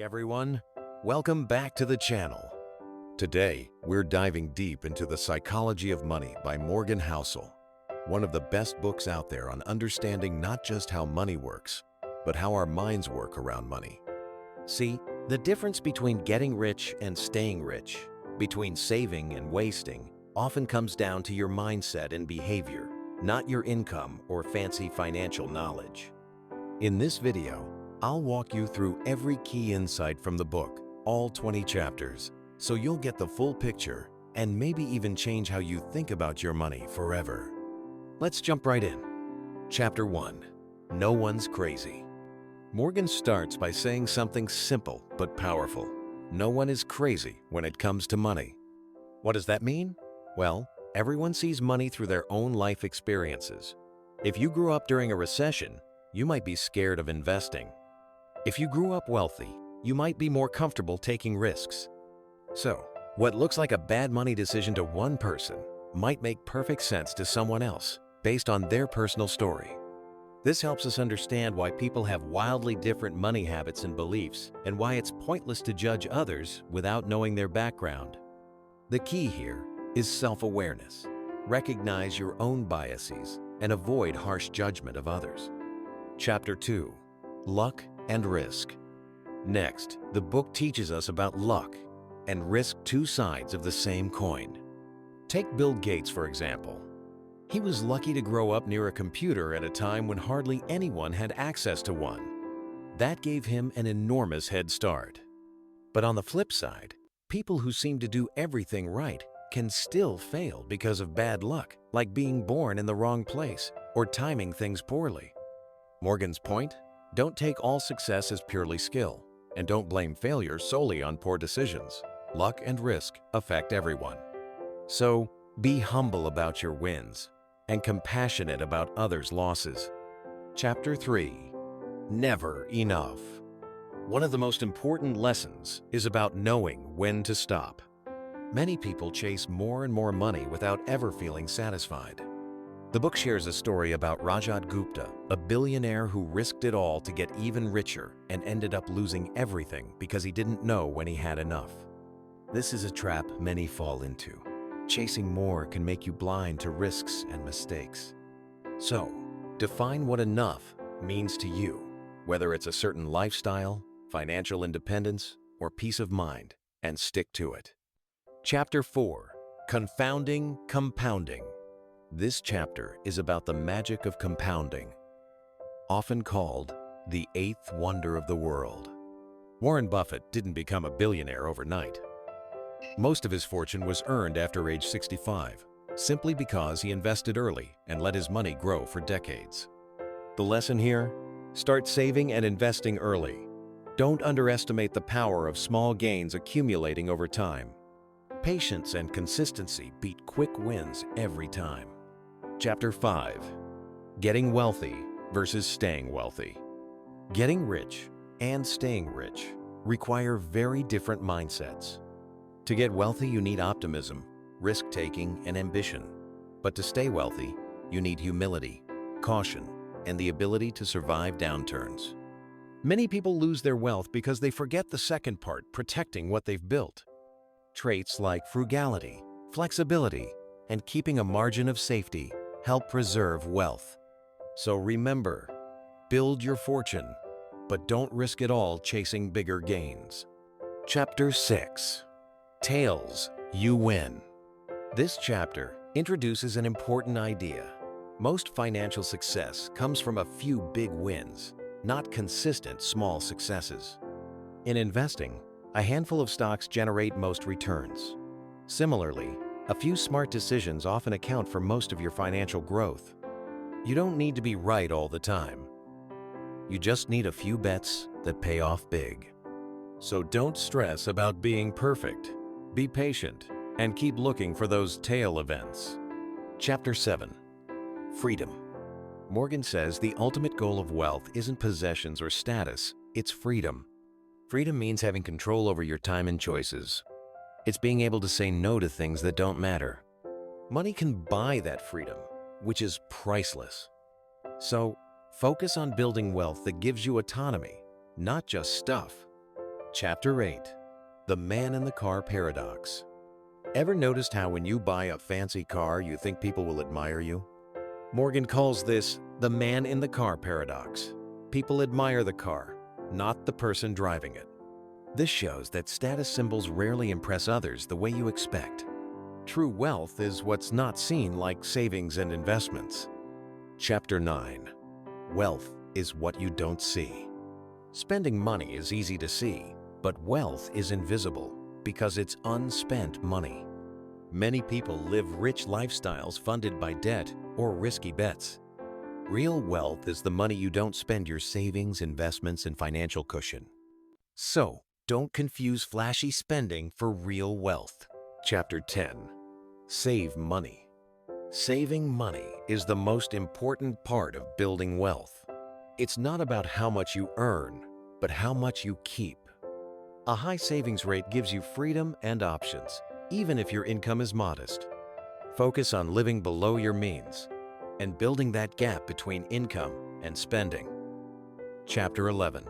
everyone. Welcome back to the channel. Today, we're diving deep into The Psychology of Money by Morgan Housel, one of the best books out there on understanding not just how money works, but how our minds work around money. See, the difference between getting rich and staying rich, between saving and wasting, often comes down to your mindset and behavior, not your income or fancy financial knowledge. In this video, I'll walk you through every key insight from the book, all 20 chapters, so you'll get the full picture and maybe even change how you think about your money forever. Let's jump right in. Chapter 1. No one's crazy. Morgan starts by saying something simple but powerful. No one is crazy when it comes to money. What does that mean? Well, everyone sees money through their own life experiences. If you grew up during a recession, you might be scared of investing. If you grew up wealthy, you might be more comfortable taking risks. So, what looks like a bad money decision to one person might make perfect sense to someone else based on their personal story. This helps us understand why people have wildly different money habits and beliefs, and why it's pointless to judge others without knowing their background. The key here is self-awareness. Recognize your own biases and avoid harsh judgment of others. Chapter 2. Luck and Risk. Next, the book teaches us about luck and risk, two sides of the same coin. Take Bill Gates, for example. He was lucky to grow up near a computer at a time when hardly anyone had access to one. That gave him an enormous head start. But on the flip side, people who seem to do everything right can still fail because of bad luck, like being born in the wrong place or timing things poorly. Morgan's point? Don't take all success as purely skill, and don't blame failure solely on poor decisions. Luck and risk affect everyone. So, be humble about your wins and compassionate about others' losses. Chapter 3. Never enough. One of the most important lessons is about knowing when to stop. Many people chase more and more money without ever feeling satisfied. The book shares a story about Rajat Gupta, a billionaire who risked it all to get even richer and ended up losing everything because he didn't know when he had enough. This is a trap many fall into. Chasing more can make you blind to risks and mistakes. So, define what enough means to you, whether it's a certain lifestyle, financial independence, or peace of mind, and stick to it. Chapter 4. Confounding Compounding. This chapter is about the magic of compounding, often called the eighth wonder of the world. Warren Buffett didn't become a billionaire overnight. Most of his fortune was earned after age 65, simply because he invested early and let his money grow for decades. The lesson here? Start saving and investing early. Don't underestimate the power of small gains accumulating over time. Patience and consistency beat quick wins every time. Chapter 5. Getting Wealthy versus Staying Wealthy. Getting rich and staying rich require very different mindsets. To get wealthy, you need optimism, risk-taking, and ambition. But to stay wealthy, you need humility, caution, and the ability to survive downturns. Many people lose their wealth because they forget the second part, protecting what they've built. Traits like frugality, flexibility, and keeping a margin of safety help preserve wealth. So remember, build your fortune, but don't risk it all chasing bigger gains. Chapter 6. Tails, You Win. This chapter introduces an important idea. Most financial success comes from a few big wins, not consistent small successes. In investing, a handful of stocks generate most returns. Similarly, a few smart decisions often account for most of your financial growth. You don't need to be right all the time. You just need a few bets that pay off big. So don't stress about being perfect. Be patient and keep looking for those tail events. Chapter 7. Freedom. Morgan says the ultimate goal of wealth isn't possessions or status, it's freedom. Freedom means having control over your time and choices. It's being able to say no to things that don't matter. Money can buy that freedom, which is priceless. So, focus on building wealth that gives you autonomy, not just stuff. Chapter 8. The Man in the Car Paradox. Ever noticed how when you buy a fancy car, you think people will admire you? Morgan calls this the man in the car paradox. People admire the car, not the person driving it. This shows that status symbols rarely impress others the way you expect. True wealth is what's not seen, like savings and investments. Chapter 9. Wealth is what you don't see. Spending money is easy to see, but wealth is invisible because it's unspent money. Many people live rich lifestyles funded by debt or risky bets. Real wealth is the money you don't spend your savings, investments, and financial cushion. So, don't confuse flashy spending for real wealth. Chapter 10. Save money. Saving money is the most important part of building wealth. It's not about how much you earn, but how much you keep. A high savings rate gives you freedom and options, even if your income is modest. Focus on living below your means and building that gap between income and spending. Chapter 11.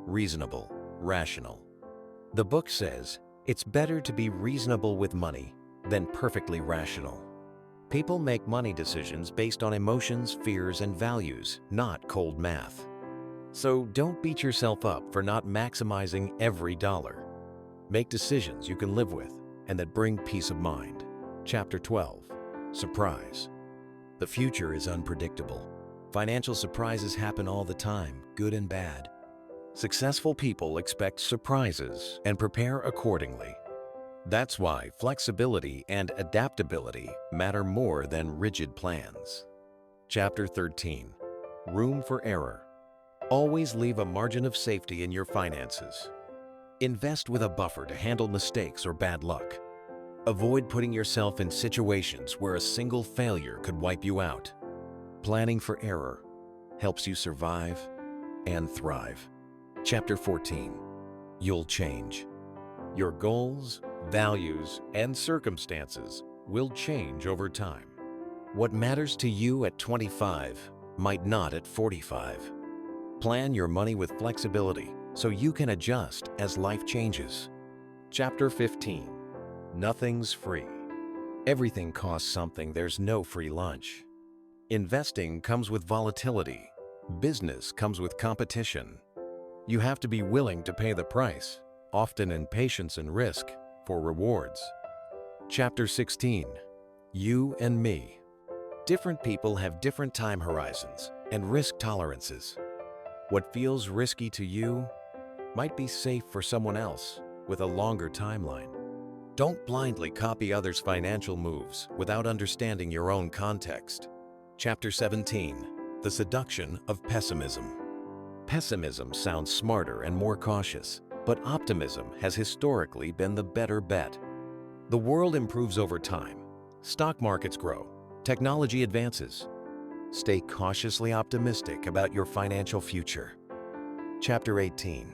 Reasonable, rational. The book says it's better to be reasonable with money than perfectly rational. People make money decisions based on emotions, fears, and values, not cold math. So don't beat yourself up for not maximizing every dollar. Make decisions you can live with and that bring peace of mind. Chapter 12. Surprise. The future is unpredictable. Financial surprises happen all the time, good and bad. Successful people expect surprises and prepare accordingly. That's why flexibility and adaptability matter more than rigid plans. Chapter 13. Room for error. Always leave a margin of safety in your finances. Invest with a buffer to handle mistakes or bad luck. Avoid putting yourself in situations where a single failure could wipe you out. Planning for error helps you survive and thrive. Chapter 14. You'll change. Your goals, values, and circumstances will change over time. What matters to you at 25 might not at 45. Plan your money with flexibility so you can adjust as life changes. Chapter 15. Nothing's free. Everything costs something. There's no free lunch. Investing comes with volatility. Business comes with competition. You have to be willing to pay the price, often in patience and risk, for rewards. Chapter 16. You and me. Different people have different time horizons and risk tolerances. What feels risky to you might be safe for someone else with a longer timeline. Don't blindly copy others' financial moves without understanding your own context. Chapter 17. The Seduction of Pessimism. Pessimism sounds smarter and more cautious, but optimism has historically been the better bet. The world improves over time. Stock markets grow. Technology advances. Stay cautiously optimistic about your financial future. Chapter 18.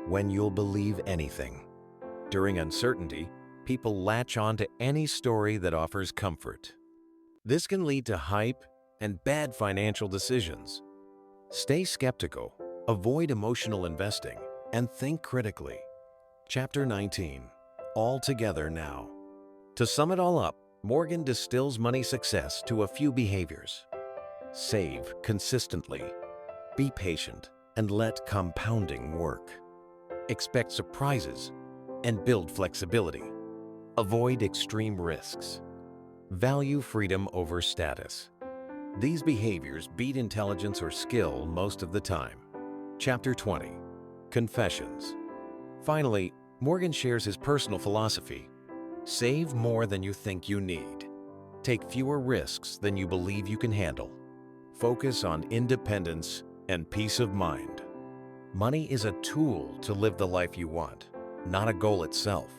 When you'll believe anything. During uncertainty, people latch on to any story that offers comfort. This can lead to hype and bad financial decisions. Stay skeptical, avoid emotional investing, and think critically. Chapter 19. All together now. To sum it all up, Morgan distills money success to a few behaviors. Save consistently. Be patient and let compounding work. Expect surprises and build flexibility. Avoid extreme risks. Value freedom over status. These behaviors beat intelligence or skill most of the time. Chapter 20. Confessions. Finally, Morgan shares his personal philosophy. Save more than you think you need. Take fewer risks than you believe you can handle. Focus on independence and peace of mind. Money is a tool to live the life you want, not a goal itself.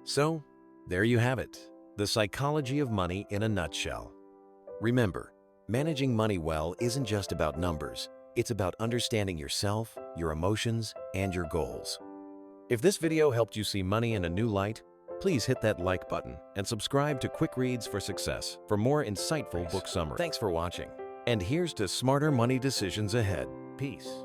So, there you have it, the psychology of money in a nutshell. Remember, managing money well isn't just about numbers. It's about understanding yourself, your emotions, and your goals. If this video helped you see money in a new light, please hit that like button and subscribe to Quick Reads for Success for more insightful book summaries. Thanks for watching. And here's to smarter money decisions ahead. Peace.